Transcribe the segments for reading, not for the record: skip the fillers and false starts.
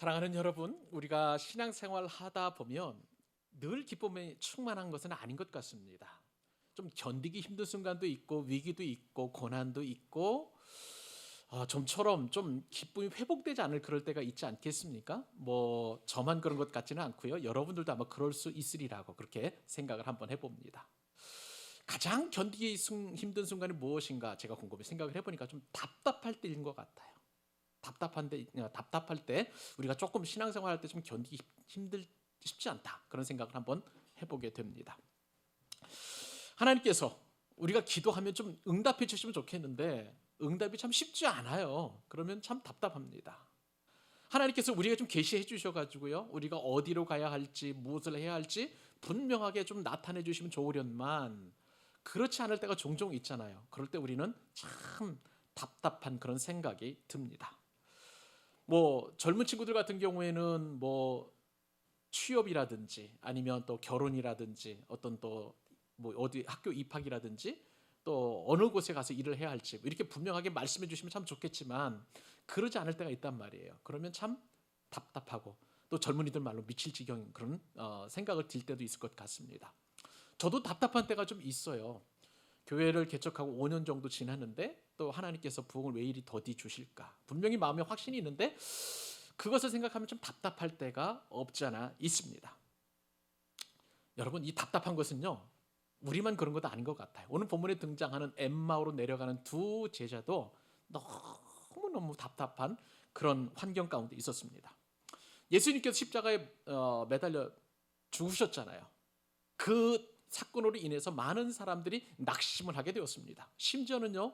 사랑하는 여러분, 우리가 신앙생활 하다 보면 늘 기쁨에 충만한 것은 아닌 것 같습니다. 좀 견디기 힘든 순간도 있고 위기도 있고 고난도 있고 좀처럼 좀 기쁨이 회복되지 않을 그럴 때가 있지 않겠습니까? 뭐 저만 그런 것 같지는 않고요. 여러분들도 아마 그럴 수 있으리라고 그렇게 생각을 한번 해봅니다. 가장 견디기 힘든 순간이 무엇인가 제가 곰곰이 생각을 해보니까 좀 답답할 때인 것 같아요. 답답할 때 우리가 조금 신앙생활할 때 좀 견디기 힘들 쉽지 않다 그런 생각을 한번 해보게 됩니다. 하나님께서 우리가 기도하면 좀 응답해 주시면 좋겠는데 응답이 참 쉽지 않아요. 그러면 참 답답합니다. 하나님께서 우리가 좀 계시해 주셔가지고요, 우리가 어디로 가야 할지 무엇을 해야 할지 분명하게 좀 나타내 주시면 좋으련만 그렇지 않을 때가 종종 있잖아요. 그럴 때 우리는 참 답답한 그런 생각이 듭니다. 뭐 젊은 친구들 같은 경우에는 뭐 취업이라든지 아니면 또 결혼이라든지 어떤 또 뭐 어디 학교 입학이라든지 또 어느 곳에 가서 일을 해야 할지 이렇게 분명하게 말씀해 주시면 참 좋겠지만 그러지 않을 때가 있단 말이에요. 그러면 참 답답하고 또 젊은이들 말로 미칠 지경인 그런 생각을 들 때도 있을 것 같습니다. 저도 답답한 때가 좀 있어요. 교회를 개척하고 5년 정도 지났는데 또 하나님께서 부흥을 왜 이리 더디 주실까? 분명히 마음에 확신이 있는데 그것을 생각하면 좀 답답할 때가 없지 않아 있습니다. 여러분, 이 답답한 것은요, 우리만 그런 것도 아닌 것 같아요. 오늘 본문에 등장하는 엠마오로 내려가는 두 제자도 너무너무 답답한 그런 환경 가운데 있었습니다. 예수님께서 십자가에 매달려 죽으셨잖아요. 그 사건으로 인해서 많은 사람들이 낙심을 하게 되었습니다. 심지어는요,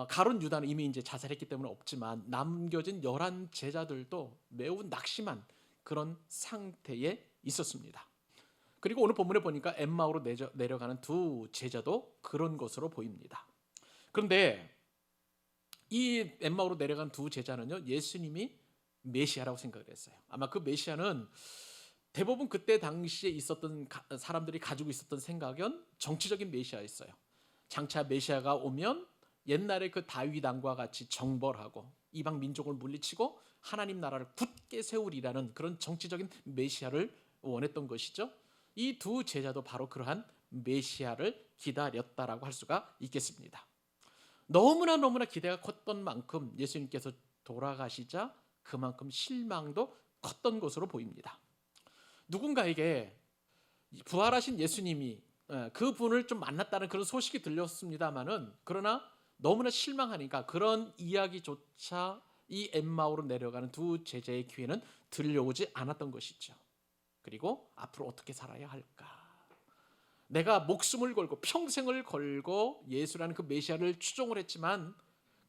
가룟 유다는 이미 이제 자살했기 때문에 없지만 남겨진 11 제자들도 매우 낙심한 그런 상태에 있었습니다. 그리고 오늘 본문에 보니까 엠마오로 내려가는 두 제자도 그런 것으로 보입니다. 그런데 이 엠마오로 내려간 두 제자는요, 예수님이 메시아라고 생각을 했어요. 아마 그 메시아는 대부분 그때 당시에 있었던 사람들이 가지고 있었던 생각은 정치적인 메시아였어요. 장차 메시아가 오면 옛날에 그 다윗 왕과 같이 정벌하고 이방 민족을 물리치고 하나님 나라를 굳게 세우리라는 그런 정치적인 메시아를 원했던 것이죠. 이 두 제자도 바로 그러한 메시아를 기다렸다라고 할 수가 있겠습니다. 너무나 기대가 컸던 만큼 예수님께서 돌아가시자 그만큼 실망도 컸던 것으로 보입니다. 누군가에게 부활하신 예수님이 그 분을 좀 만났다는 그런 소식이 들렸습니다만은 그러나 너무나 실망하니까 그런 이야기조차 이 엠마오로 내려가는 두 제자의 귀에는 들려오지 않았던 것이죠. 그리고 앞으로 어떻게 살아야 할까? 내가 목숨을 걸고 평생을 걸고 예수라는 그 메시아를 추종을 했지만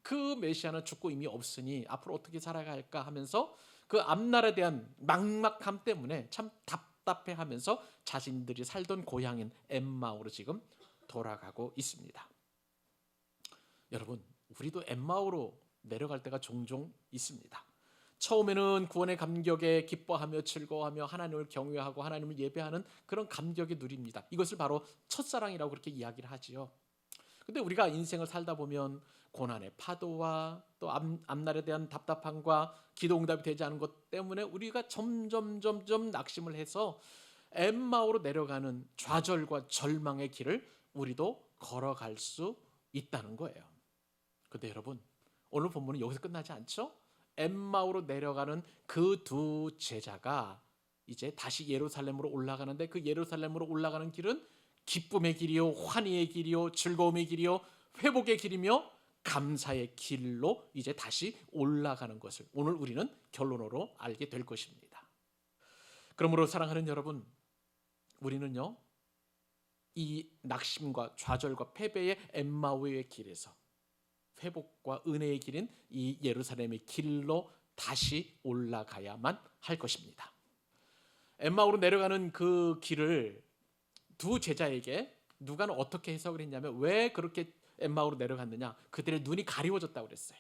그 메시아는 죽고 이미 없으니 앞으로 어떻게 살아야 할까 하면서 그 앞날에 대한 막막함 때문에 참 답답해하면서 자신들이 살던 고향인 엠마오로 지금 돌아가고 있습니다. 여러분, 우리도 엠마오로 내려갈 때가 종종 있습니다. 처음에는 구원의 감격에 기뻐하며 즐거워하며 하나님을 경외하고 하나님을 예배하는 그런 감격이 누립니다. 이것을 바로 첫사랑이라고 그렇게 이야기를 하지요. 근데 우리가 인생을 살다 보면 고난의 파도와 또 앞날에 대한 답답함과 기도 응답이 되지 않은 것 때문에 우리가 점점 낙심을 해서 엠마오로 내려가는 좌절과 절망의 길을 우리도 걸어갈 수 있다는 거예요. 근데 여러분, 오늘 본문은 여기서 끝나지 않죠? 엠마오로 내려가는 그 두 제자가 이제 다시 예루살렘으로 올라가는데 그 예루살렘으로 올라가는 길은 기쁨의 길이요, 환희의 길이요, 즐거움의 길이요, 회복의 길이며 감사의 길로 이제 다시 올라가는 것을 오늘 우리는 결론으로 알게 될 것입니다. 그러므로 사랑하는 여러분, 우리는요, 이 낙심과 좌절과 패배의 엠마오의 길에서 회복과 은혜의 길인 이 예루살렘의 길로 다시 올라가야만 할 것입니다. 엠마오로 내려가는 그 길을 두 제자에게 누가는 어떻게 해석을 했냐면 왜 그렇게 엠마오로 내려갔느냐, 그들의 눈이 가리워졌다고 그랬어요.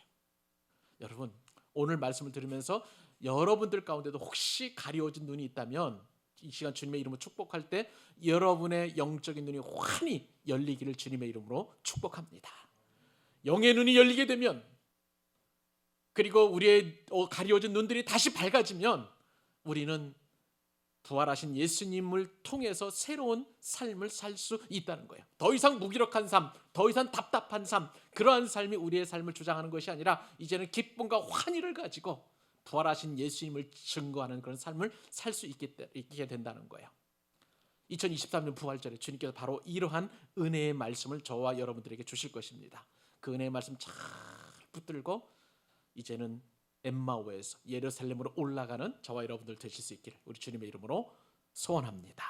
여러분, 오늘 말씀을 들으면서 여러분들 가운데도 혹시 가리워진 눈이 있다면 이 시간 주님의 이름으로 축복할 때 여러분의 영적인 눈이 환히 열리기를 주님의 이름으로 축복합니다. 영의 눈이 열리게 되면 그리고 우리의 가리워진 눈들이 다시 밝아지면 우리는 부활하신 예수님을 통해서 새로운 삶을 살 수 있다는 거예요. 더 이상 무기력한 삶, 더 이상 답답한 삶, 그러한 삶이 우리의 삶을 주장하는 것이 아니라 이제는 기쁨과 환희를 가지고 부활하신 예수님을 증거하는 그런 삶을 살 수 있게 된다는 거예요. 2023년 부활절에 주님께서 바로 이러한 은혜의 말씀을 저와 여러분들에게 주실 것입니다. 그 은혜의 말씀 잘 붙들고 이제는 엠마오에서 예루살렘으로 올라가는 저와 여러분들 되실 수 있기를 우리 주님의 이름으로 소원합니다.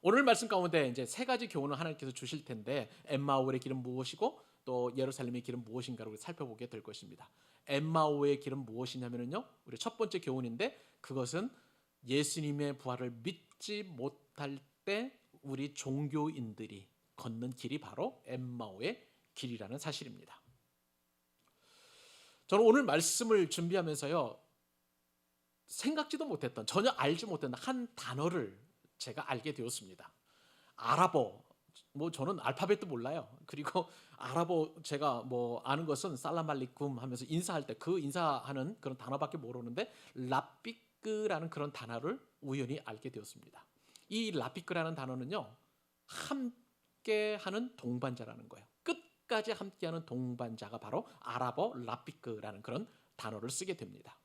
오늘 말씀 가운데 이제 세 가지 교훈을 하나님께서 주실 텐데 엠마오의 길은 무엇이고 또 예루살렘의 길은 무엇인가를 살펴보게 될 것입니다. 엠마오의 길은 무엇이냐면요, 우리 첫 번째 교훈인데 그것은 예수님의 부활을 믿지 못할 때 우리 종교인들이 걷는 길이 바로 엠마오의 길이라는 사실입니다. 저는 오늘 말씀을 준비하면서요, 생각지도 못했던, 전혀 알지 못했던 한 단어를 제가 알게 되었습니다. 아랍어. 저는 알파벳도 몰라요. 그리고 아랍어 제가 아는 것은 살라말리쿰 하면서 인사할 때 그 인사하는 그런 단어밖에 모르는데 라피크라는 그런 단어를 우연히 알게 되었습니다. 이 라피크라는 단어는요, 함께하는 동반자라는 거예요. 끝까지 함께하는 동반자가 바로 아랍어 라피크라는 그런 단어를 쓰게 됩니다.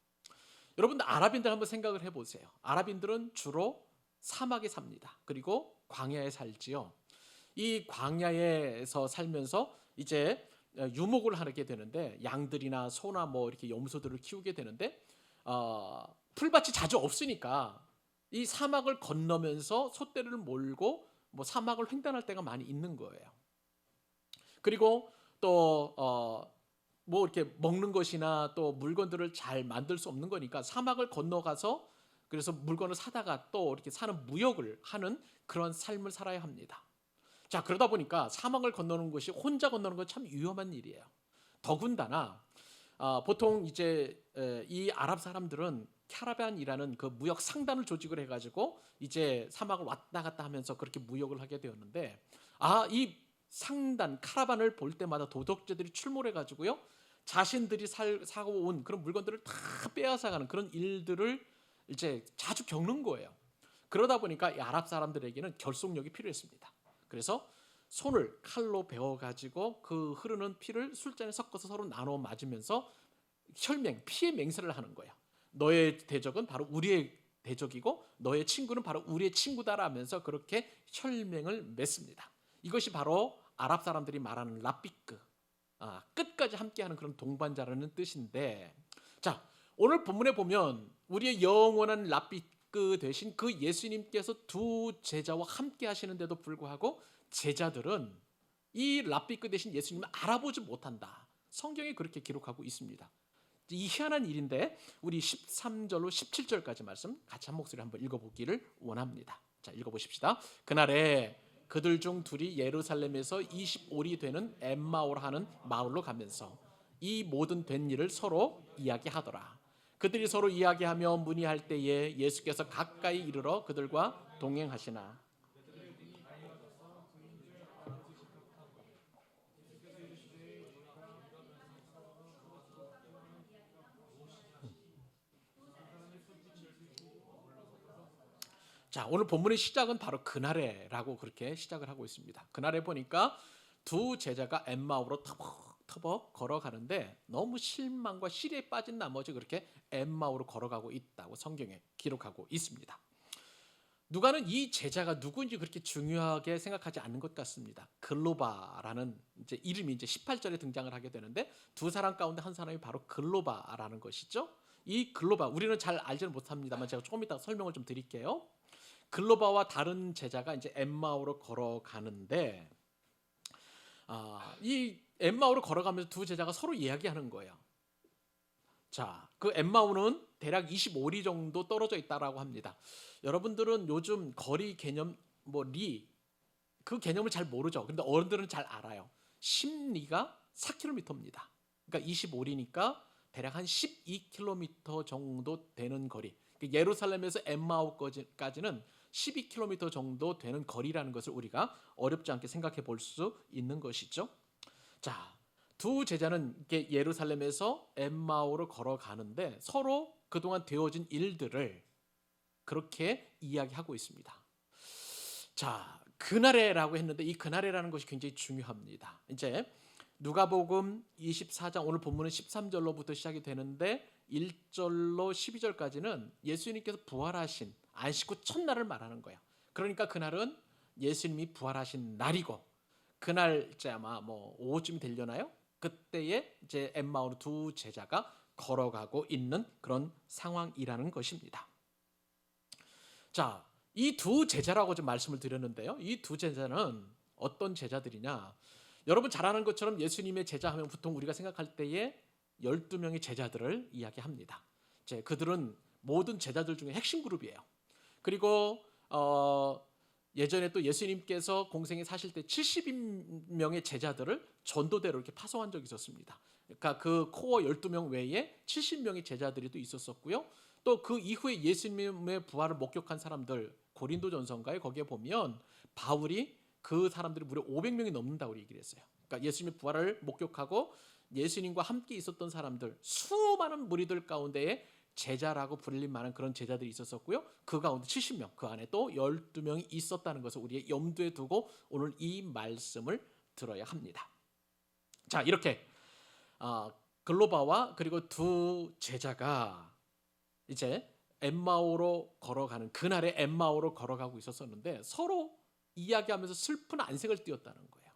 여러분들 아랍인들 한번 생각을 해보세요. 아랍인들은 주로 사막에 삽니다. 그리고 광야에 살지요. 이 광야에서 살면서 이제 유목을 하게 되는데 양들이나 소나 이렇게 염소들을 키우게 되는데 풀밭이 자주 없으니까 이 사막을 건너면서 솥대를 몰고 사막을 횡단할 때가 많이 있는 거예요. 그리고 또 이렇게 먹는 것이나 또 물건들을 잘 만들 수 없는 거니까 사막을 건너가서 그래서 물건을 사다가 또 이렇게 사는 무역을 하는 그런 삶을 살아야 합니다. 자, 그러다 보니까 사막을 건너는 것이 혼자 건너는 건 참 위험한 일이에요. 더군다나 보통 이제 이 아랍 사람들은 캐러반이라는 그 무역 상단을 조직을 해가지고 이제 사막을 왔다 갔다 하면서 그렇게 무역을 하게 되었는데 이 상단 카라반을 볼 때마다 도덕자들이 출몰해가지고요, 자신들이 사고 온 그런 물건들을 다 빼앗아가는 그런 일들을 이제 자주 겪는 거예요. 그러다 보니까 이 아랍 사람들에게는 결속력이 필요했습니다. 그래서 손을 칼로 베어가지고 그 흐르는 피를 술잔에 섞어서 서로 나눠 맞으면서 피의 맹세를 하는 거예요. 너의 대적은 바로 우리의 대적이고 너의 친구는 바로 우리의 친구다라면서 그렇게 혈맹을 맺습니다. 이것이 바로 아랍 사람들이 말하는 라피크, 끝까지 함께하는 그런 동반자라는 뜻인데, 자, 오늘 본문에 보면 우리의 영원한 라피크 되신 그 예수님께서 두 제자와 함께 하시는데도 불구하고 제자들은 이 라피크 되신 예수님을 알아보지 못한다. 성경에 그렇게 기록하고 있습니다. 이 희한한 일인데 우리 13절로 17절까지 말씀 같이 한 목소리 한번 읽어보기를 원합니다. 자, 읽어보십시다. 그날에 그들 중 둘이 예루살렘에서 25리 되는 엠마오라 하는 마을로 가면서 이 모든 된 일을 서로 이야기하더라. 그들이 서로 이야기하며 문의할 때에 예수께서 가까이 이르러 그들과 동행하시나 자, 오늘 본문의 시작은 바로 그날에라고 그렇게 시작을 하고 있습니다. 그날에 보니까 두 제자가 엠마오로 터벅터벅 걸어가는데 너무 실망과 시리에 빠진 나머지 그렇게 엠마오로 걸어가고 있다고 성경에 기록하고 있습니다. 누가는 이 제자가 누구인지 그렇게 중요하게 생각하지 않는 것 같습니다. 글로바라는 이제 이름이 이제 18절에 등장을 하게 되는데 두 사람 가운데 한 사람이 바로 글로바라는 것이죠. 이 글로바 우리는 잘 알지는 못합니다만 제가 조금 이따 설명을 좀 드릴게요. 글로바와 다른 제자가 이제 엠마오로 걸어가는데 이 엠마오로 걸어가면서 두 제자가 서로 이야기하는 거예요. 자, 그 엠마오는 대략 25리 정도 떨어져 있다라고 합니다. 여러분들은 요즘 거리 개념 그 개념을 잘 모르죠. 그런데 어른들은 잘 알아요. 10리가 4km입니다. 그러니까 25리니까 대략 한 12km 정도 되는 거리. 예루살렘에서 엠마오까지는 12km 정도 되는 거리라는 것을 우리가 어렵지 않게 생각해 볼 수 있는 것이죠. 자, 두 제자는 이렇게 예루살렘에서 엠마오로 걸어가는데 서로 그동안 되어진 일들을 그렇게 이야기하고 있습니다. 자, 그날에라고 했는데 이 그날에라는 것이 굉장히 중요합니다. 이제 누가복음 24장 오늘 본문은 13절로부터 시작이 되는데 1절로 12절까지는 예수님께서 부활하신 안식 후 첫날을 말하는 거예요. 그러니까 그날은 예수님이 부활하신 날이고 그날 이제 아마 뭐 오후쯤 되려나요? 그때에 이제 엠마오로 두 제자가 걸어가고 있는 그런 상황이라는 것입니다. 자, 이 두 제자라고 좀 말씀을 드렸는데요. 이 두 제자는 어떤 제자들이냐? 여러분 잘 아는 것처럼 예수님의 제자 하면 보통 우리가 생각할 때에 12명의 제자들을 이야기합니다. 이제 그들은 모든 제자들 중에 핵심 그룹이에요. 그리고 예전에 또 예수님께서 공생에 사실 때 70명의 제자들을 전도대로 이렇게 파송한 적이 있었습니다. 그러니까 그 코어 12명 외에 70명의 제자들이 또 있었었고요. 또 그 이후에 예수님의 부활을 목격한 사람들 고린도전서인가에 거기에 보면 바울이 그 사람들이 무려 500명이 넘는다고 얘기를 했어요. 그러니까 예수님의 부활을 목격하고 예수님과 함께 있었던 사람들 수많은 무리들 가운데에 제자라고 불릴 만한 그런 제자들이 있었었고요. 그 가운데 70명, 그 안에 또 12명이 있었다는 것을 우리의 염두에 두고 오늘 이 말씀을 들어야 합니다. 자, 이렇게 글로바와 그리고 두 제자가 이제 엠마오로 걸어가는 그날의 엠마오로 걸어가고 있었었는데 서로 이야기하면서 슬픈 안색을 띄었다는 거예요.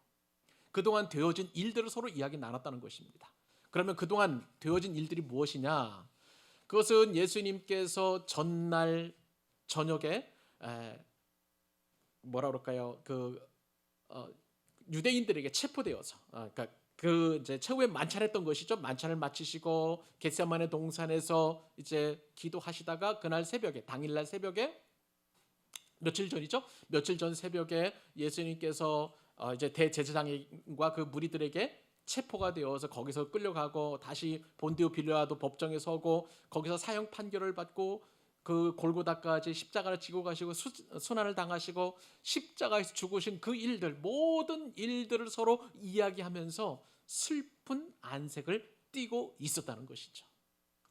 그동안 되어진 일들을 서로 이야기 나눴다는 것입니다. 그러면 그동안 되어진 일들이 무엇이냐? 그것은 예수님께서 전날 저녁에 뭐라 그럴까요? 유대인들에게 체포되어서 그러니까 그 이제 최후의 만찬했던 것이죠. 만찬을 마치시고 겟세마네 동산에서 이제 기도하시다가 그날 새벽에 당일날 새벽에 며칠 전이죠. 며칠 전 새벽에 예수님께서 이제 대제사장과 그 무리들에게 체포가 되어서 거기서 끌려가고 다시 본디오 빌라도 법정에 서고 거기서 사형 판결을 받고 그 골고다까지 십자가를 지고 가시고 순환을 당하시고 십자가에서 죽으신 그 일들 모든 일들을 서로 이야기하면서 슬픈 안색을 띠고 있었다는 것이죠.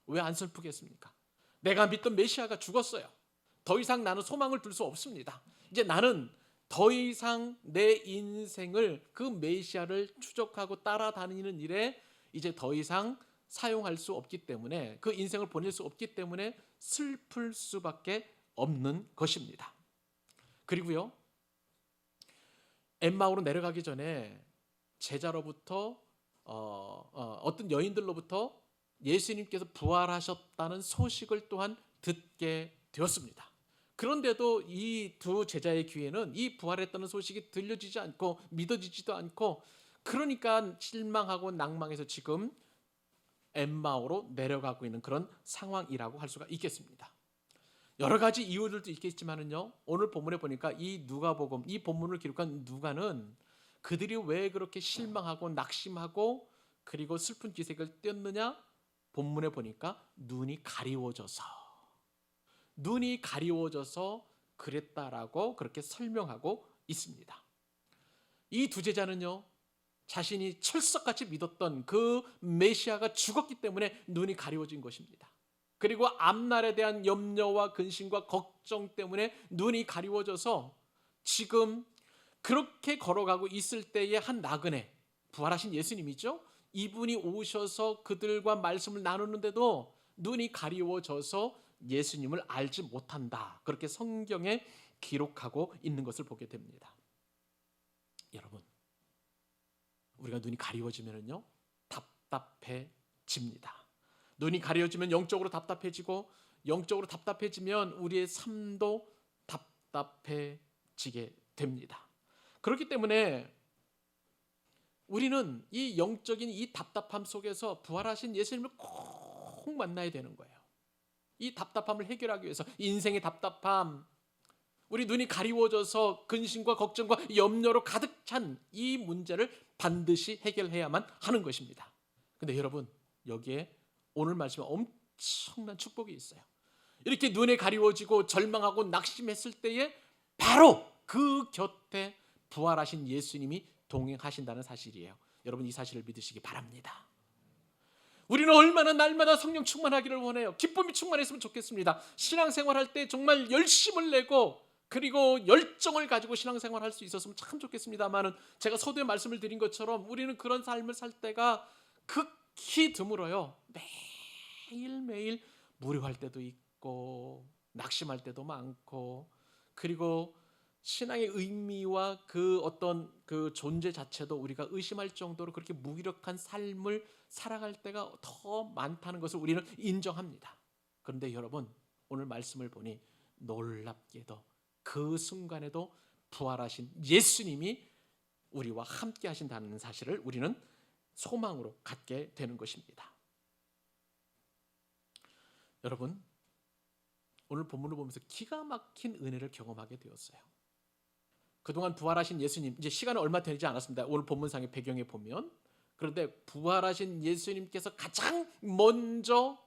왜 안 슬프겠습니까? 내가 믿던 메시아가 죽었어요. 더 이상 나는 소망을 둘 수 없습니다. 이제 나는 더 이상 내 인생을 그 메시아를 추적하고 따라다니는 일에 이제 더 이상 사용할 수 없기 때문에 그 인생을 보낼 수 없기 때문에 슬플 수밖에 없는 것입니다. 그리고요, 엠마오로 내려가기 전에 제자로부터 어떤 여인들로부터 예수님께서 부활하셨다는 소식을 또한 듣게 되었습니다. 그런데도 이 두 제자의 귀에는 이 부활했다는 소식이 들려지지 않고 믿어지지도 않고 그러니까 실망하고 낭망해서 지금 엠마오로 내려가고 있는 그런 상황이라고 할 수가 있겠습니다. 여러 가지 이유들도 있겠지만은요. 오늘 본문에 보니까 이 누가복음 이 본문을 기록한 누가는 그들이 왜 그렇게 실망하고 낙심하고 그리고 슬픈 기색을 띄었느냐? 본문에 보니까 눈이 가리워져서 그랬다라고 그렇게 설명하고 있습니다. 이 두 제자는요. 자신이 철석같이 믿었던 그 메시아가 죽었기 때문에 눈이 가리워진 것입니다. 그리고 앞날에 대한 염려와 근심과 걱정 때문에 눈이 가리워져서 지금 그렇게 걸어가고 있을 때의 한 나그네, 부활하신 예수님이죠. 이분이 오셔서 그들과 말씀을 나누는데도 눈이 가리워져서 예수님을 알지 못한다. 그렇게 성경에 기록하고 있는 것을 보게 됩니다. 여러분, 우리가 눈이 가리워지면요 답답해집니다. 눈이 가려지면 영적으로 답답해지고 영적으로 답답해지면 우리의 삶도 답답해지게 됩니다. 그렇기 때문에 우리는 이 영적인 이 답답함 속에서 부활하신 예수님을 꼭 만나야 되는 거예요. 이 답답함을 해결하기 위해서 인생의 답답함, 우리 눈이 가리워져서 근심과 걱정과 염려로 가득 찬 이 문제를 반드시 해결해야만 하는 것입니다. 근데 여러분, 여기에 오늘 말씀에 엄청난 축복이 있어요. 이렇게 눈에 가리워지고 절망하고 낙심했을 때에 바로 그 곁에 부활하신 예수님이 동행하신다는 사실이에요. 여러분 이 사실을 믿으시기 바랍니다. 우리는 얼마나 날마다 성령 충만하기를 원해요. 기쁨이 충만했으면 좋겠습니다. 신앙생활할 때 정말 열심을 내고 그리고 열정을 가지고 신앙생활할 수 있었으면 참 좋겠습니다만은 제가 서두에 말씀을 드린 것처럼 우리는 그런 삶을 살 때가 극히 드물어요. 매일매일 무료할 때도 있고 낙심할 때도 많고 그리고 신앙의 의미와 그 어떤 그 존재 자체도 우리가 의심할 정도로 그렇게 무기력한 삶을 살아갈 때가 더 많다는 것을 우리는 인정합니다. 그런데 여러분 오늘 말씀을 보니 놀랍게도 그 순간에도 부활하신 예수님이 우리와 함께 하신다는 사실을 우리는 소망으로 갖게 되는 것입니다. 여러분 오늘 본문을 보면서 기가 막힌 은혜를 경험하게 되었어요. 그동안 부활하신 예수님, 이제 시간은 얼마 되지 않았습니다. 오늘 본문상의 배경에 보면. 그런데 부활하신 예수님께서 가장 먼저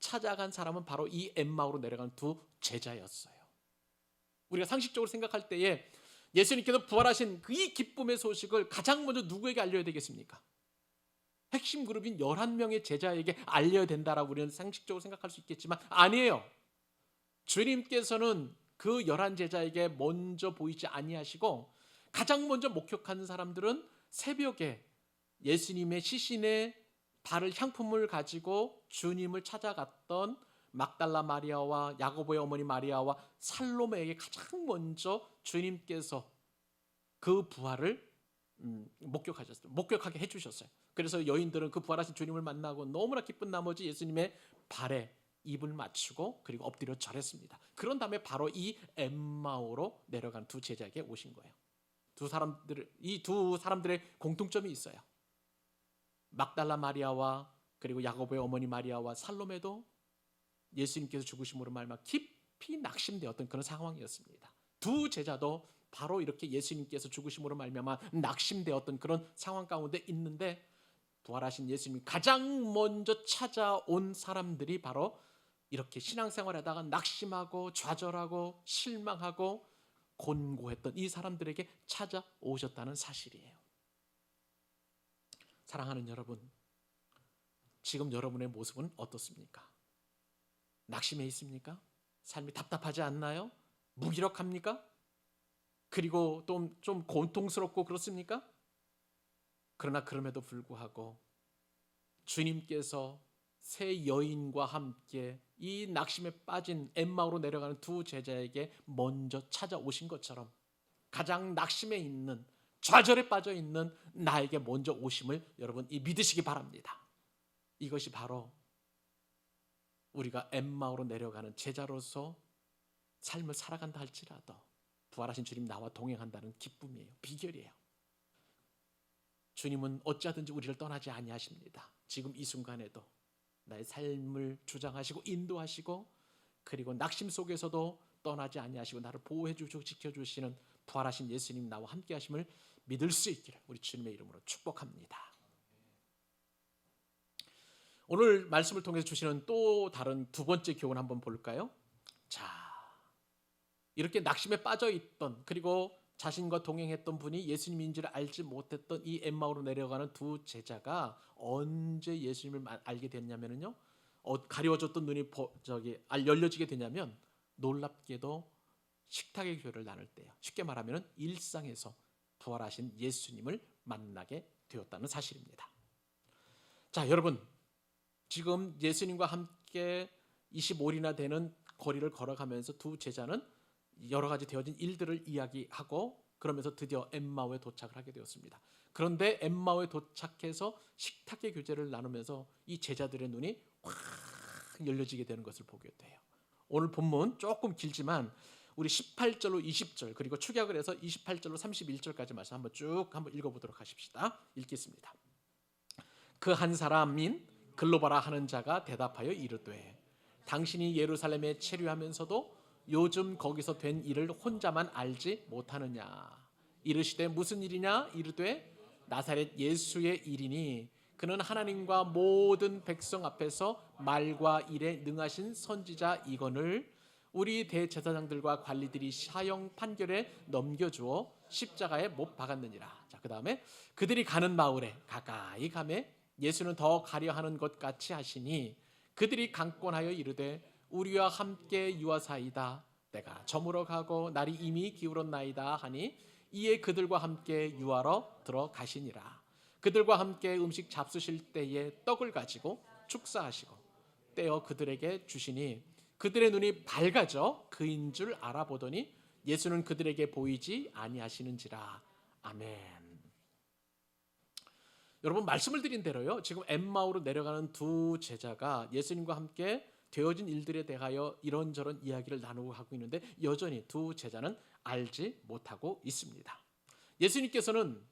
찾아간 사람은 바로 이 엠마오로 내려간 두 제자였어요. 우리가 상식적으로 생각할 때에 예수님께서 부활하신 그 이 기쁨의 소식을 가장 먼저 누구에게 알려야 되겠습니까? 핵심 그룹인 11명의 제자에게 알려야 된다라고 우리는 상식적으로 생각할 수 있겠지만 아니에요. 주님께서는 그 11제자에게 먼저 보이지 아니하시고 가장 먼저 목격하는 사람들은 새벽에 예수님의 시신에 바를 향품을 가지고 주님을 찾아갔던 막달라 마리아와 야고보의 어머니 마리아와 살로메에게 가장 먼저 주님께서 그 부활을 목격하게 해주셨어요. 그래서 여인들은 그 부활하신 주님을 만나고 너무나 기쁜 나머지 예수님의 발에 입을 맞추고 그리고 엎드려 절했습니다. 그런 다음에 바로 이 엠마오로 내려간 두 제자에게 오신 거예요. 이 두 사람들의 공통점이 있어요. 막달라 마리아와 그리고 야고보의 어머니 마리아와 살로메도 예수님께서 죽으심으로 말미암아 깊이 낙심되었던 그런 상황이었습니다. 두 제자도 바로 이렇게 예수님께서 죽으심으로 말미암아 낙심되었던 그런 상황 가운데 있는데 부활하신 예수님이 가장 먼저 찾아온 사람들이 바로 이렇게 신앙생활하다가 낙심하고 좌절하고 실망하고 곤고했던 이 사람들에게 찾아오셨다는 사실이에요. 사랑하는 여러분, 지금 여러분의 모습은 어떻습니까? 낙심해 있습니까? 삶이 답답하지 않나요? 무기력합니까? 그리고 좀 고통스럽고 그렇습니까? 그러나 그럼에도 불구하고 주님께서 세 여인과 함께 이 낙심에 빠진 엠마오로 내려가는 두 제자에게 먼저 찾아오신 것처럼 가장 낙심에 있는 좌절에 빠져 있는 나에게 먼저 오심을 여러분 믿으시기 바랍니다. 이것이 바로 우리가 엠마오로 내려가는 제자로서 삶을 살아간다 할지라도 부활하신 주님 나와 동행한다는 기쁨이에요. 비결이에요. 주님은 어찌하든지 우리를 떠나지 아니하십니다. 지금 이 순간에도 나의 삶을 주장하시고 인도하시고 그리고 낙심 속에서도 떠나지 아니하시고 나를 보호해 주시고 지켜주시는 부활하신 예수님 나와 함께 하심을 믿을 수 있기를 우리 주님의 이름으로 축복합니다. 오늘 말씀을 통해서 주시는 또 다른 두 번째 교훈 한번 볼까요? 자, 이렇게 낙심에 빠져 있던 그리고 자신과 동행했던 분이 예수님인지를 알지 못했던 이 엠마오로 내려가는 두 제자가 언제 예수님을 알게 됐냐면요, 가려워졌던 눈이 열려지게 되냐면 놀랍게도 식탁의 교회를 나눌 때요. 쉽게 말하면 일상에서 부활하신 예수님을 만나게 되었다는 사실입니다. 자, 여러분, 지금 예수님과 함께 25일이나 되는 거리를 걸어가면서 두 제자는 여러 가지 되어진 일들을 이야기하고 그러면서 드디어 엠마오에 도착을 하게 되었습니다. 그런데 엠마오에 도착해서 식탁의 교제를 나누면서 이 제자들의 눈이 확 열려지게 되는 것을 보게 돼요. 오늘 본문 조금 길지만 우리 18절로 20절 그리고 축약을 해서 28절로 31절까지 말씀 한번 읽어보도록 하십시다. 읽겠습니다. 그 한 사람인 글로바라 하는 자가 대답하여 이르되 당신이 예루살렘에 체류하면서도 요즘 거기서 된 일을 혼자만 알지 못하느냐. 이르시되 무슨 일이냐. 이르되 나사렛 예수의 일이니 그는 하나님과 모든 백성 앞에서 말과 일에 능하신 선지자이거늘 우리 대제사장들과 관리들이 사형 판결에 넘겨주어 십자가에 못 박았느니라. 자, 그 다음에 그들이 가는 마을에 가까이 가매 예수는 더 가려 하는 것 같이 하시니 그들이 강권하여 이르되 우리와 함께 유하사이다. 내가 저물어 가고 날이 이미 기울었나이다 하니 이에 그들과 함께 유하러 들어가시니라. 그들과 함께 음식 잡수실 때에 떡을 가지고 축사하시고 떼어 그들에게 주시니 그들의 눈이 밝아져 그인 줄 알아보더니 예수는 그들에게 보이지 아니하시는지라. 아멘. 여러분, 말씀을 드린 대로요, 지금 엠마오로 내려가는 두 제자가 예수님과 함께 되어진 일들에 대하여 이런저런 이야기를 나누고 하고 있는데 여전히 두 제자는 알지 못하고 있습니다. 예수님께서는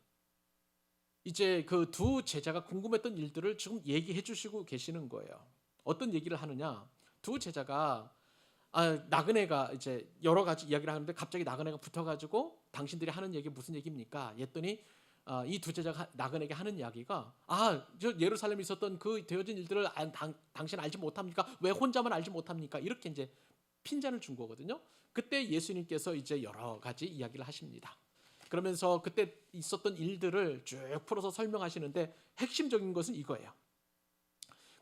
이제 그 두 제자가 궁금했던 일들을 지금 얘기해 주시고 계시는 거예요. 어떤 얘기를 하느냐? 두 제자가 나그네가 이제 여러 가지 이야기를 하는데 갑자기 나그네가 붙어가지고 당신들이 하는 얘기 무슨 얘기입니까? 했더니 이 두 제자가 나그네에게 하는 이야기가 저 예루살렘에 있었던 그 되어진 일들을 당신 알지 못합니까? 왜 혼자만 알지 못합니까? 이렇게 이제 핀잔을 준 거거든요. 그때 예수님께서 이제 여러 가지 이야기를 하십니다. 그러면서 그때 있었던 일들을 쭉 풀어서 설명하시는데 핵심적인 것은 이거예요.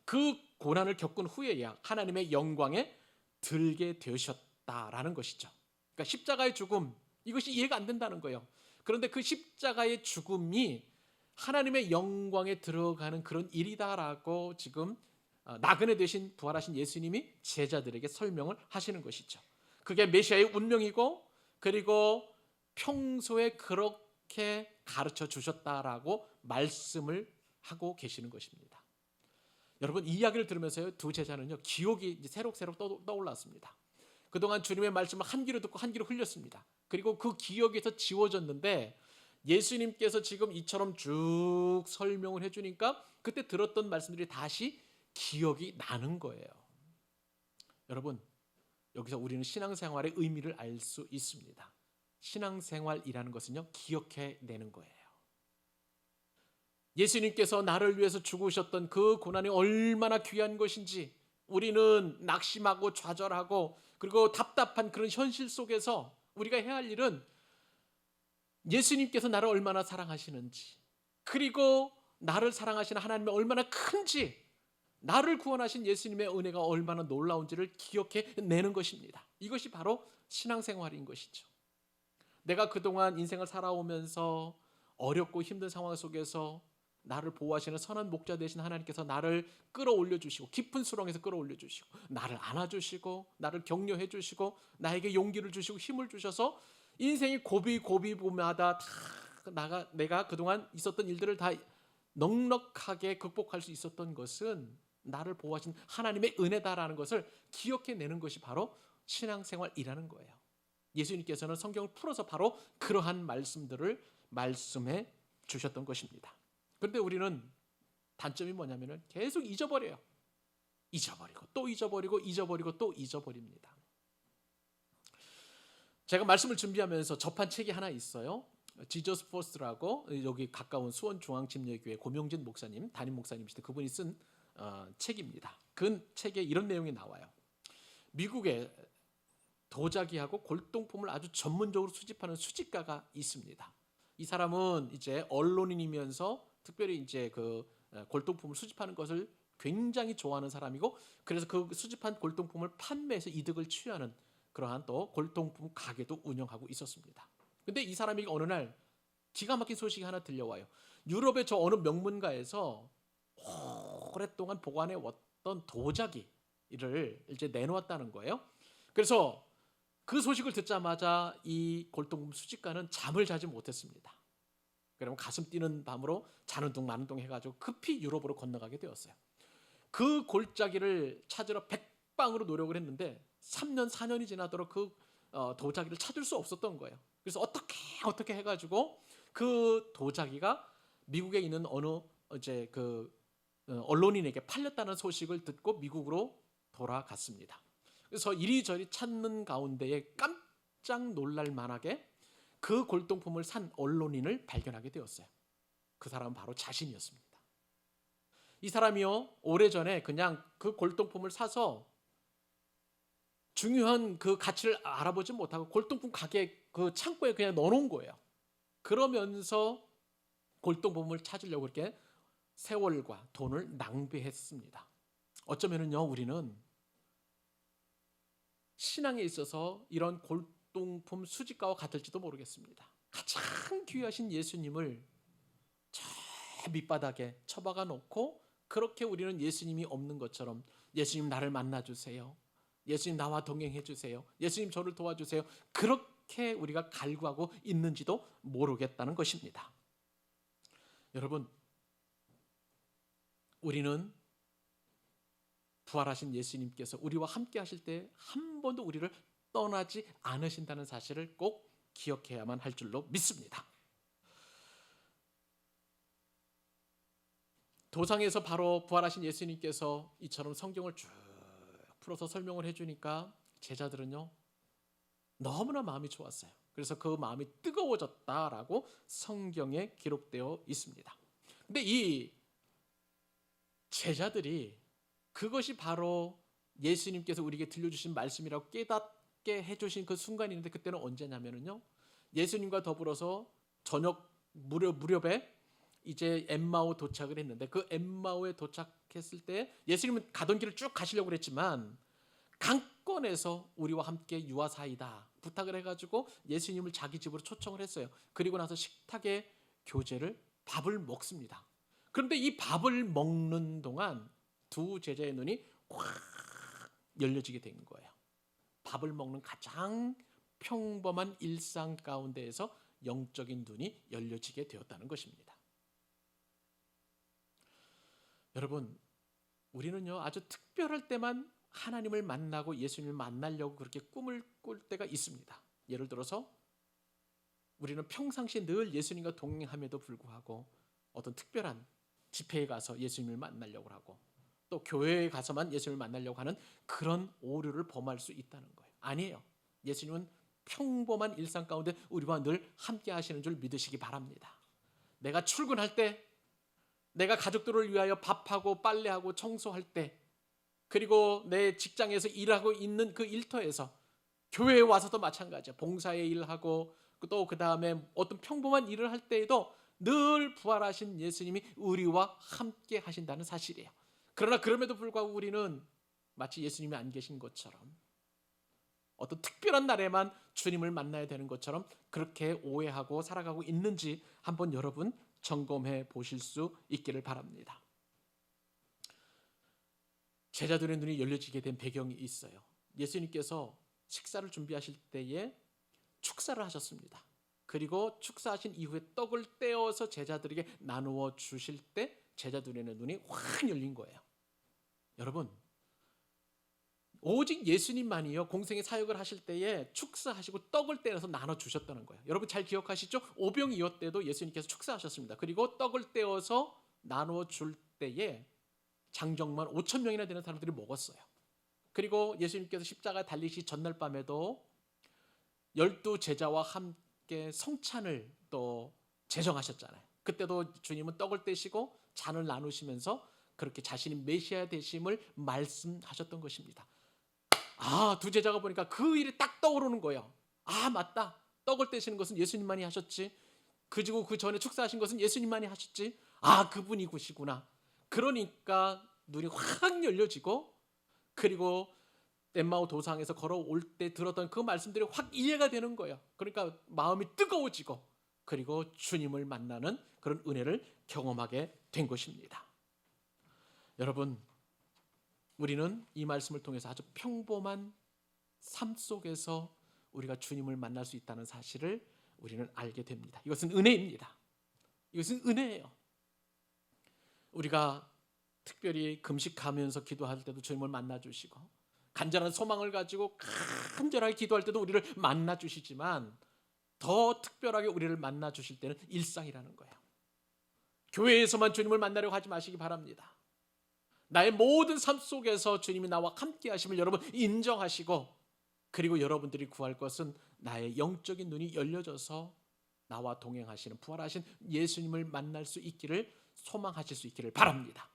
그 고난을 겪은 후에야 하나님의 영광에 들게 되셨다라는 것이죠. 그러니까 십자가의 죽음, 이것이 이해가 안 된다는 거예요. 그런데 그 십자가의 죽음이 하나님의 영광에 들어가는 그런 일이다라고 지금 나그네 되신 부활하신 예수님이 제자들에게 설명을 하시는 것이죠. 그게 메시아의 운명이고 그리고 평소에 그렇게 가르쳐 주셨다라고 말씀을 하고 계시는 것입니다. 여러분, 이 이야기를 들으면서요, 두 제자는요, 기억이 이제 새록새록 떠올랐습니다. 그동안 주님의 말씀을 한 귀로 듣고 한 귀로 흘렸습니다. 그리고 그 기억에서 지워졌는데 예수님께서 지금 이처럼 쭉 설명을 해주니까 그때 들었던 말씀들이 다시 기억이 나는 거예요. 여러분, 여기서 우리는 신앙생활의 의미를 알 수 있습니다. 신앙생활이라는 것은요, 기억해내는 거예요. 예수님께서 나를 위해서 죽으셨던 그 고난이 얼마나 귀한 것인지 우리는 낙심하고 좌절하고 그리고 답답한 그런 현실 속에서 우리가 해야 할 일은 예수님께서 나를 얼마나 사랑하시는지 그리고 나를 사랑하시는 하나님이 얼마나 큰지 나를 구원하신 예수님의 은혜가 얼마나 놀라운지를 기억해내는 것입니다. 이것이 바로 신앙생활인 것이죠. 내가 그동안 인생을 살아오면서 어렵고 힘든 상황 속에서 나를 보호하시는 선한 목자 되신 하나님께서 나를 끌어올려 주시고 깊은 수렁에서 끌어올려 주시고 나를 안아주시고 나를 격려해 주시고 나에게 용기를 주시고 힘을 주셔서 인생이 고비고비마다 다 내가 그동안 있었던 일들을 다 넉넉하게 극복할 수 있었던 것은 나를 보호하신 하나님의 은혜다라는 것을 기억해내는 것이 바로 신앙생활이라는 거예요. 예수님께서는 성경을 풀어서 바로 그러한 말씀들을 말씀해 주셨던 것입니다. 그런데 우리는 단점이 뭐냐면 계속 잊어버려요. 잊어버리고 또 잊어버리고 잊어버리고 또 잊어버립니다. 제가 말씀을 준비하면서 접한 책이 하나 있어요. 지저스 포스트라고 여기 가까운 수원중앙침례교회 고명진 목사님, 담임 목사님이시대 그분이 쓴 책입니다. 그 책에 이런 내용이 나와요. 미국에 도자기하고 골동품을 아주 전문적으로 수집하는 수집가가 있습니다. 이 사람은 이제 언론인이면서 특별히 이제 그 골동품을 수집하는 것을 굉장히 좋아하는 사람이고 그래서 그 수집한 골동품을 판매해서 이득을 취하는 그러한 또 골동품 가게도 운영하고 있었습니다. 근데 이 사람이 어느 날 기가 막힌 소식이 하나 들려와요. 유럽의 저 어느 명문가에서 오랫동안 보관해 왔던 도자기를 이제 내놓았다는 거예요. 그래서 그 소식을 듣자마자 이 골동품 수집가는 잠을 자지 못했습니다. 그러면 가슴 뛰는 밤으로 자는 둥 마는 둥 해가지고 급히 유럽으로 건너가게 되었어요. 그 골짜기를 찾으러 백방으로 노력을 했는데 3년 4년이 지나도록 그 도자기를 찾을 수 없었던 거예요. 그래서 어떻게 해가지고 그 도자기가 미국에 있는 어느 이제 그 언론인에게 팔렸다는 소식을 듣고 미국으로 돌아갔습니다. 그래서 이리저리 찾는 가운데에 깜짝 놀랄 만하게 그 골동품을 산 언론인을 발견하게 되었어요. 그 사람은 바로 자신이었습니다. 이 사람이요, 오래전에 그냥 그 골동품을 사서 중요한 그 가치를 알아보지 못하고 골동품 가게 그 창고에 그냥 넣어놓은 거예요. 그러면서 골동품을 찾으려고 그렇게 세월과 돈을 낭비했습니다. 어쩌면은요, 우리는 신앙에 있어서 이런 골동품 수집가와 같을지도 모르겠습니다. 가장 귀하신 예수님을 저 밑바닥에 처박아 놓고 그렇게 우리는 예수님이 없는 것처럼 예수님 나를 만나주세요, 예수님 나와 동행해 주세요, 예수님 저를 도와주세요, 그렇게 우리가 갈구하고 있는지도 모르겠다는 것입니다. 여러분, 우리는 부활하신 예수님께서 우리와 함께 하실 때 한 번도 우리를 떠나지 않으신다는 사실을 꼭 기억해야만 할 줄로 믿습니다. 도상에서 바로 부활하신 예수님께서 이처럼 성경을 쭉 풀어서 설명을 해주니까 제자들은요, 너무나 마음이 좋았어요. 그래서 그 마음이 뜨거워졌다라고 성경에 기록되어 있습니다. 근데 이 제자들이 그것이 바로 예수님께서 우리에게 들려주신 말씀이라고 깨닫게 해주신 그 순간이 있는데, 그때는 언제냐면요, 예수님과 더불어서 저녁 무렵에 이제 엠마오 도착을 했는데, 그 엠마오에 도착했을 때 예수님은 가던 길을 쭉 가시려고 그랬지만 강권에서 우리와 함께 유아사이다 부탁을 해가지고 예수님을 자기 집으로 초청을 했어요. 그리고 나서 식탁에 교제를 밥을 먹습니다. 그런데 이 밥을 먹는 동안 두 제자의 눈이 확 열려지게 된 거예요. 밥을 먹는 가장 평범한 일상 가운데에서 영적인 눈이 열려지게 되었다는 것입니다. 여러분, 우리는요, 아주 특별할 때만 하나님을 만나고 예수님을 만나려고 그렇게 꿈을 꿀 때가 있습니다. 예를 들어서 우리는 평상시에 늘 예수님과 동행함에도 불구하고 어떤 특별한 집회에 가서 예수님을 만나려고 하고, 또 교회에 가서만 예수님을 만나려고 하는 그런 오류를 범할 수 있다는 거예요. 아니에요. 예수님은 평범한 일상 가운데 우리와 늘 함께 하시는 줄 믿으시기 바랍니다. 내가 출근할 때, 내가 가족들을 위하여 밥하고 빨래하고 청소할 때, 그리고 내 직장에서 일하고 있는 그 일터에서, 교회에 와서도 마찬가지야. 봉사의 일하고 또 그 다음에 어떤 평범한 일을 할 때에도 늘 부활하신 예수님이 우리와 함께 하신다는 사실이에요. 그러나 그럼에도 불구하고 우리는 마치 예수님이 안 계신 것처럼, 어떤 특별한 날에만 주님을 만나야 되는 것처럼 그렇게 오해하고 살아가고 있는지 한번 여러분 점검해 보실 수 있기를 바랍니다. 제자들의 눈이 열려지게 된 배경이 있어요. 예수님께서 식사를 준비하실 때에 축사를 하셨습니다. 그리고 축사하신 이후에 떡을 떼어서 제자들에게 나누어 주실 때 제자들의 눈이 확 열린 거예요. 여러분, 오직 예수님만이요, 공생의 사역을 하실 때에 축사하시고 떡을 떼어서 나눠 주셨다는 거예요. 여러분 잘 기억하시죠? 오병이어 때도 예수님께서 축사하셨습니다. 그리고 떡을 떼어서 나누어 줄 때에 장정만 5,000명이나 되는 사람들이 먹었어요. 그리고 예수님께서 십자가에 달리시 전날 밤에도 12제자와 함께 성찬을 또 제정하셨잖아요. 그때도 주님은 떡을 떼시고 잔을 나누시면서 그렇게 자신이 메시아 되심을 말씀하셨던 것입니다. 두 제자가 보니까 그 일이 딱 떠오르는 거예요. 맞다. 떡을 떼시는 것은 예수님만이 하셨지. 그리고 그 전에 축사하신 것은 예수님만이 하셨지. 그분이 구시구나. 그러니까 눈이 확 열려지고, 그리고 엠마오 도상에서 걸어올 때 들었던 그 말씀들이 확 이해가 되는 거예요. 그러니까 마음이 뜨거워지고, 그리고 주님을 만나는 그런 은혜를 경험하게 된 것입니다. 여러분, 우리는 이 말씀을 통해서 아주 평범한 삶 속에서 우리가 주님을 만날 수 있다는 사실을 우리는 알게 됩니다. 이것은 은혜입니다. 이것은 은혜예요. 우리가 특별히 금식하면서 기도할 때도 주님을 만나주시고, 간절한 소망을 가지고 간절하게 기도할 때도 우리를 만나주시지만, 더 특별하게 우리를 만나주실 때는 일상이라는 거예요. 교회에서만 주님을 만나려고 하지 마시기 바랍니다. 나의 모든 삶 속에서 주님이 나와 함께 하심을 여러분 인정하시고, 그리고 여러분들이 구할 것은 나의 영적인 눈이 열려져서 나와 동행하시는 부활하신 예수님을 만날 수 있기를 소망하실 수 있기를 바랍니다.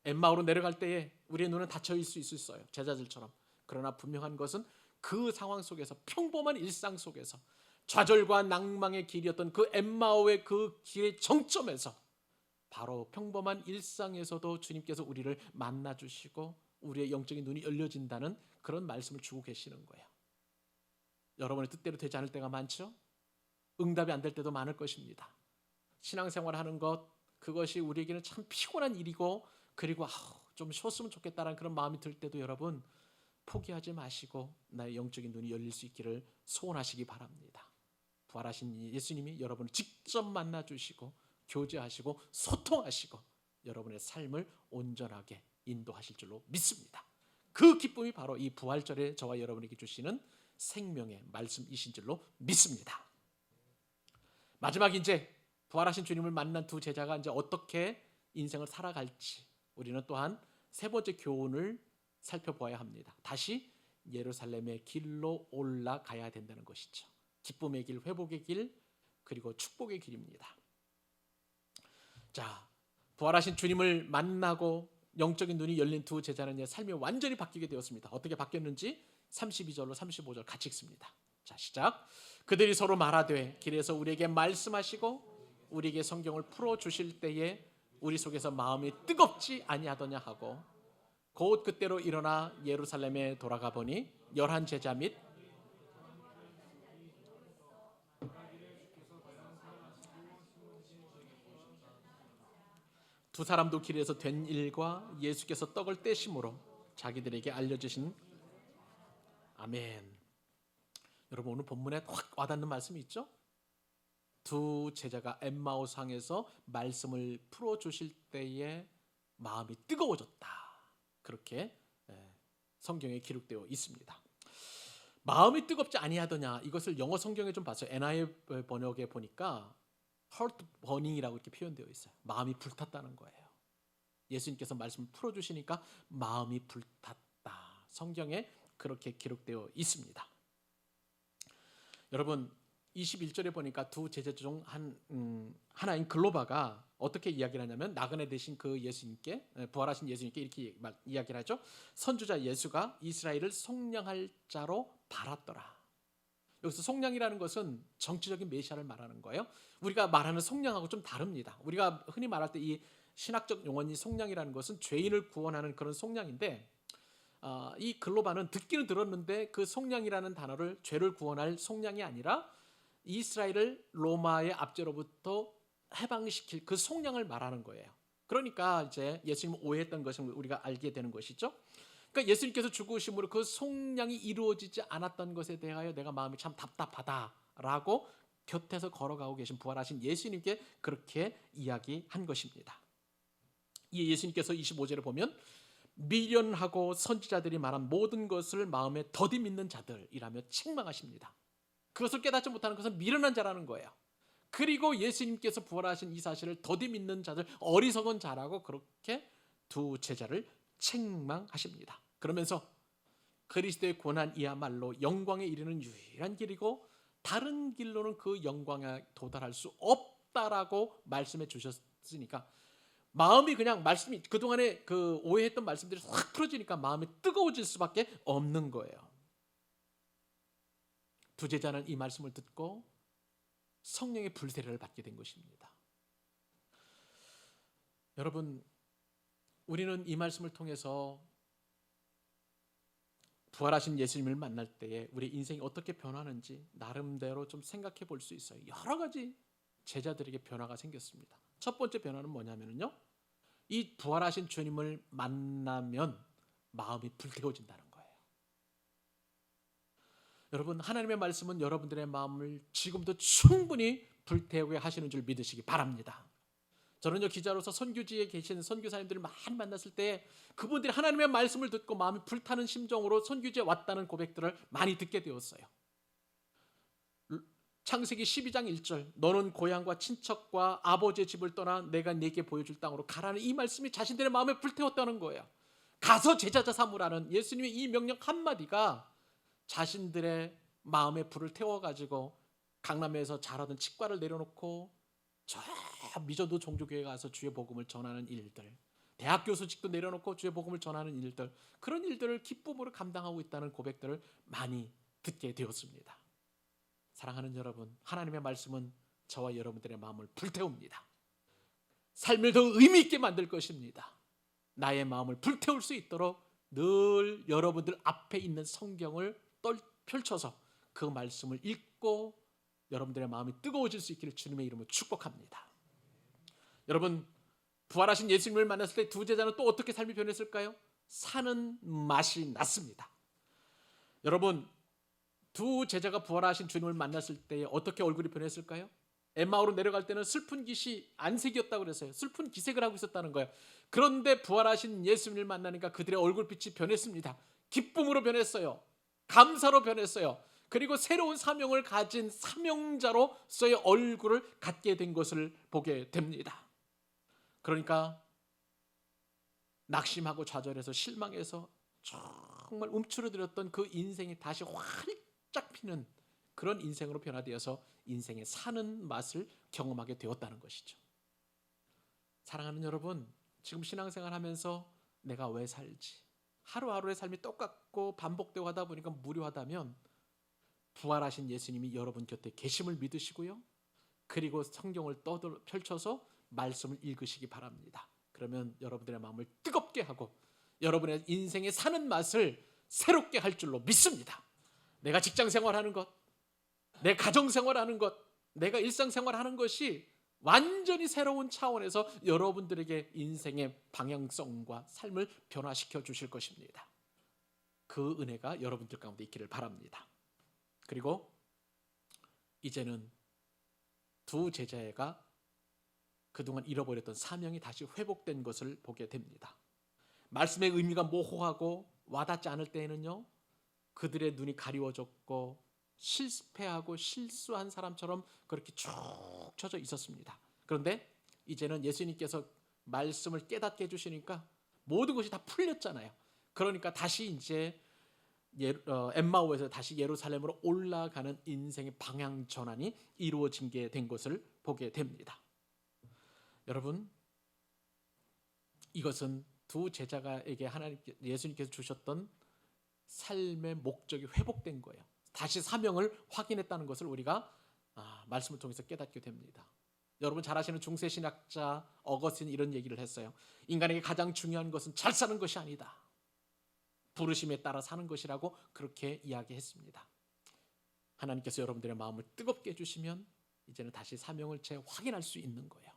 엠마오로 내려갈 때에 우리의 눈은 닫혀 있을 수 있어요, 제자들처럼. 그러나 분명한 것은 그 상황 속에서, 평범한 일상 속에서 좌절과 낭망의 길이었던 그 엠마오의 그 길의 정점에서 바로 평범한 일상에서도 주님께서 우리를 만나 주시고 우리의 영적인 눈이 열려진다는 그런 말씀을 주고 계시는 거예요. 여러분의 뜻대로 되지 않을 때가 많죠? 응답이 안 될 때도 많을 것입니다. 신앙생활하는 것, 그것이 우리에게는 참 피곤한 일이고, 그리고 좀 쉬었으면 좋겠다는 그런 마음이 들 때도 여러분 포기하지 마시고 나의 영적인 눈이 열릴 수 있기를 소원하시기 바랍니다. 부활하신 예수님이 여러분을 직접 만나 주시고 교제하시고 소통하시고 여러분의 삶을 온전하게 인도하실 줄로 믿습니다. 그 기쁨이 바로 이 부활절에 저와 여러분에게 주시는 생명의 말씀이신 줄로 믿습니다. 마지막 이제 부활하신 주님을 만난 두 제자가 이제 어떻게 인생을 살아갈지 우리는 또한 세 번째 교훈을 살펴보아야 합니다. 다시 예루살렘의 길로 올라가야 된다는 것이죠. 기쁨의 길, 회복의 길, 그리고 축복의 길입니다. 자, 부활하신 주님을 만나고 영적인 눈이 열린 두 제자는 삶이 완전히 바뀌게 되었습니다. 어떻게 바뀌었는지 32절로 35절 같이 읽습니다. 자, 시작. 그들이 서로 말하되 길에서 우리에게 말씀하시고 우리에게 성경을 풀어 주실 때에 우리 속에서 마음이 뜨겁지 아니하더냐 하고 곧 그때로 일어나 예루살렘에 돌아가 보니 11 제자 및 두 사람도 길에서 된 일과 예수께서 떡을 떼심으로 자기들에게 알려주신 아멘. 여러분 오늘 본문에 확 와닿는 말씀이 있죠? 두 제자가 엠마오상에서 말씀을 풀어주실 때에 마음이 뜨거워졌다. 그렇게 성경에 기록되어 있습니다. 마음이 뜨겁지 아니하더냐 이것을 영어 성경에 좀 봤어요. NIV 번역에 보니까 heart burning이라고 이렇게 표현되어 있어요. 마음이 불탔다는 거예요. 예수님께서 말씀을 풀어주시니까 마음이 불탔다. 성경에 그렇게 기록되어 있습니다. 여러분 21절에 보니까 두 제자 중 하나인 글로바가 어떻게 이야기를 하냐면 나그네 되신 그 예수님께 부활하신 예수님께 이렇게 이야기를 하죠. 선주자 예수가 이스라엘을 속량할 자로 발았더라. 여기서 속량이라는 것은 정치적인 메시아를 말하는 거예요. 우리가 말하는 속량하고 좀 다릅니다. 우리가 흔히 말할 때 이 신학적 용어인 속량이라는 것은 죄인을 구원하는 그런 속량인데 이 글로바는 듣기는 들었는데 그 속량이라는 단어를 죄를 구원할 속량이 아니라 이스라엘을 로마의 압제로부터 해방시킬 그 속량을 말하는 거예요. 그러니까 이제 예수님을 오해했던 것을 우리가 알게 되는 것이죠. 그러니까 예수님께서 죽으심으로 그 속량이 이루어지지 않았던 것에 대하여 내가 마음이 참 답답하다라고 곁에서 걸어가고 계신 부활하신 예수님께 그렇게 이야기한 것입니다. 이 예수님께서 25절에 보면 미련하고 선지자들이 말한 모든 것을 마음에 더디 믿는 자들이라며 책망하십니다. 그것을 깨닫지 못하는 것은 미련한 자라는 거예요. 그리고 예수님께서 부활하신 이 사실을 더디 믿는 자들, 어리석은 자라고 그렇게 두 제자를 책망하십니다. 그러면서 그리스도의 고난이야말로 영광에 이르는 유일한 길이고 다른 길로는 그 영광에 도달할 수 없다라고 말씀해 주셨으니까 마음이 그냥 말씀이 그동안에 그 오해했던 말씀들이 확 풀어지니까 마음이 뜨거워질 수밖에 없는 거예요. 두 제자는 이 말씀을 듣고 성령의 불세례를 받게 된 것입니다. 여러분, 우리는 이 말씀을 통해서 부활하신 예수님을 만날 때에 우리 인생이 어떻게 변하는지 나름대로 좀 생각해 볼 수 있어요. 여러 가지 제자들에게 변화가 생겼습니다. 첫 번째 변화는 뭐냐면요, 이 부활하신 주님을 만나면 마음이 불태워진다는 거예요. 여러분, 하나님의 말씀은 여러분들의 마음을 지금도 충분히 불태우게 하시는 줄 믿으시기 바랍니다. 저는요, 기자로서 선교지에 계신 선교사님들을 많이 만났을 때 그분들이 하나님의 말씀을 듣고 마음이 불타는 심정으로 선교지에 왔다는 고백들을 많이 듣게 되었어요. 창세기 12장 1절 너는 고향과 친척과 아버지의 집을 떠나 내가 네게 보여줄 땅으로 가라는 이 말씀이 자신들의 마음에 불태웠다는 거예요. 가서 제자자 삼으라는 예수님의 이 명령 한마디가 자신들의 마음에 불을 태워가지고 강남에서 자라던 치과를 내려놓고 저 미전도 종교교회 가서 주의 복음을 전하는 일들, 대학 교수직도 내려놓고 주의 복음을 전하는 일들, 그런 일들을 기쁨으로 감당하고 있다는 고백들을 많이 듣게 되었습니다. 사랑하는 여러분, 하나님의 말씀은 저와 여러분들의 마음을 불태웁니다. 삶을 더 의미 있게 만들 것입니다. 나의 마음을 불태울 수 있도록 늘 여러분들 앞에 있는 성경을 펼쳐서 그 말씀을 읽고 여러분들의 마음이 뜨거워질 수 있기를 주님의 이름으로 축복합니다. 여러분, 부활하신 예수님을 만났을 때 두 제자는 또 어떻게 삶이 변했을까요? 사는 맛이 났습니다. 여러분, 두 제자가 부활하신 주님을 만났을 때 어떻게 얼굴이 변했을까요? 엠마오로 내려갈 때는 슬픈 기시 안색이었다고 그랬어요. 슬픈 기색을 하고 있었다는 거예요. 그런데 부활하신 예수님을 만나니까 그들의 얼굴빛이 변했습니다. 기쁨으로 변했어요. 감사로 변했어요. 그리고 새로운 사명을 가진 사명자로서의 얼굴을 갖게 된 것을 보게 됩니다. 그러니까 낙심하고 좌절해서 실망해서 정말 움츠러들었던 그 인생이 다시 활짝 피는 그런 인생으로 변화되어서 인생의 사는 맛을 경험하게 되었다는 것이죠. 사랑하는 여러분, 지금 신앙생활 하면서 내가 왜 살지? 하루하루의 삶이 똑같고 반복되고 하다 보니까 무료하다면 부활하신 예수님이 여러분 곁에 계심을 믿으시고요. 그리고 성경을 펼쳐서 말씀을 읽으시기 바랍니다. 그러면 여러분들의 마음을 뜨겁게 하고 여러분의 인생의 사는 맛을 새롭게 할 줄로 믿습니다. 내가 직장생활하는 것, 내 가정생활하는 것, 내가 일상생활하는 것이 완전히 새로운 차원에서 여러분들에게 인생의 방향성과 삶을 변화시켜 주실 것입니다. 그 은혜가 여러분들 가운데 있기를 바랍니다. 그리고 이제는 두 제자가 그동안 잃어버렸던 사명이 다시 회복된 것을 보게 됩니다. 말씀의 의미가 모호하고 와닿지 않을 때에는요, 그들의 눈이 가리워졌고 실패하고 실수한 사람처럼 그렇게 쭉 쳐져 있었습니다. 그런데 이제는 예수님께서 말씀을 깨닫게 해주시니까 모든 것이 다 풀렸잖아요. 그러니까 다시 이제 엠마오에서 다시 예루살렘으로 올라가는 인생의 방향 전환이 이루어진 게 된 것을 보게 됩니다. 여러분, 이것은 두 제자가에게 예수님께서 주셨던 삶의 목적이 회복된 거예요. 다시 사명을 확인했다는 것을 우리가 말씀을 통해서 깨닫게 됩니다. 여러분 잘 아시는 중세신학자 어거스틴이 이런 얘기를 했어요. 인간에게 가장 중요한 것은 잘 사는 것이 아니다. 부르심에 따라 사는 것이라고 그렇게 이야기했습니다. 하나님께서 여러분들의 마음을 뜨겁게 해주시면 이제는 다시 사명을 재확인할 수 있는 거예요.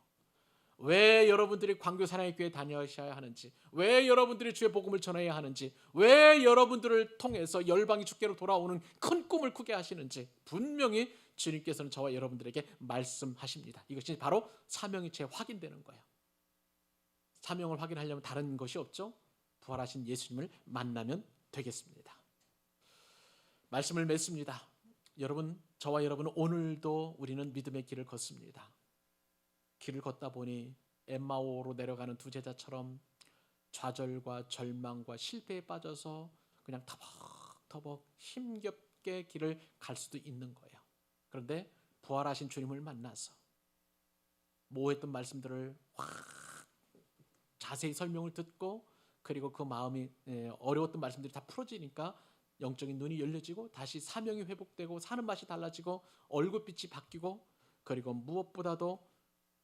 왜 여러분들이 광교 사랑의 교회 다녀셔야 하는지, 왜 여러분들이 주의 복음을 전해야 하는지, 왜 여러분들을 통해서 열방이 주께로 돌아오는 큰 꿈을 꾸게 하시는지 분명히 주님께서는 저와 여러분들에게 말씀하십니다. 이것이 바로 사명이 재확인되는 거예요. 사명을 확인하려면 다른 것이 없죠. 부활하신 예수님을 만나면 되겠습니다. 말씀을 맺습니다. 여러분, 저와 여러분은 오늘도 우리는 믿음의 길을 걷습니다. 길을 걷다 보니 엠마오로 내려가는 두 제자처럼 좌절과 절망과 실패에 빠져서 그냥 터벅터벅 힘겹게 길을 갈 수도 있는 거예요. 그런데 부활하신 주님을 만나서 모호했던 말씀들을 자세히 설명을 듣고 그리고 그 마음이 어려웠던 말씀들이 다 풀어지니까 영적인 눈이 열려지고 다시 사명이 회복되고 사는 맛이 달라지고 얼굴빛이 바뀌고 그리고 무엇보다도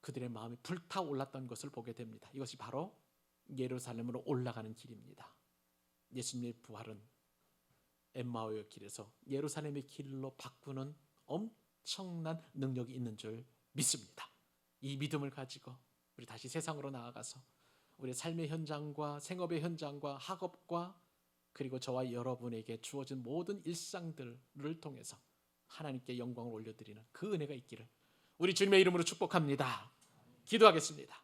그들의 마음이 불타올랐던 것을 보게 됩니다. 이것이 바로 예루살렘으로 올라가는 길입니다. 예수님의 부활은 엠마오의 길에서 예루살렘의 길로 바꾸는 엄청난 능력이 있는 줄 믿습니다. 이 믿음을 가지고 우리 다시 세상으로 나아가서 우리의 삶의 현장과 생업의 현장과 학업과 그리고 저와 여러분에게 주어진 모든 일상들을 통해서 하나님께 영광을 올려드리는 그 은혜가 있기를 우리 주님의 이름으로 축복합니다. 기도하겠습니다.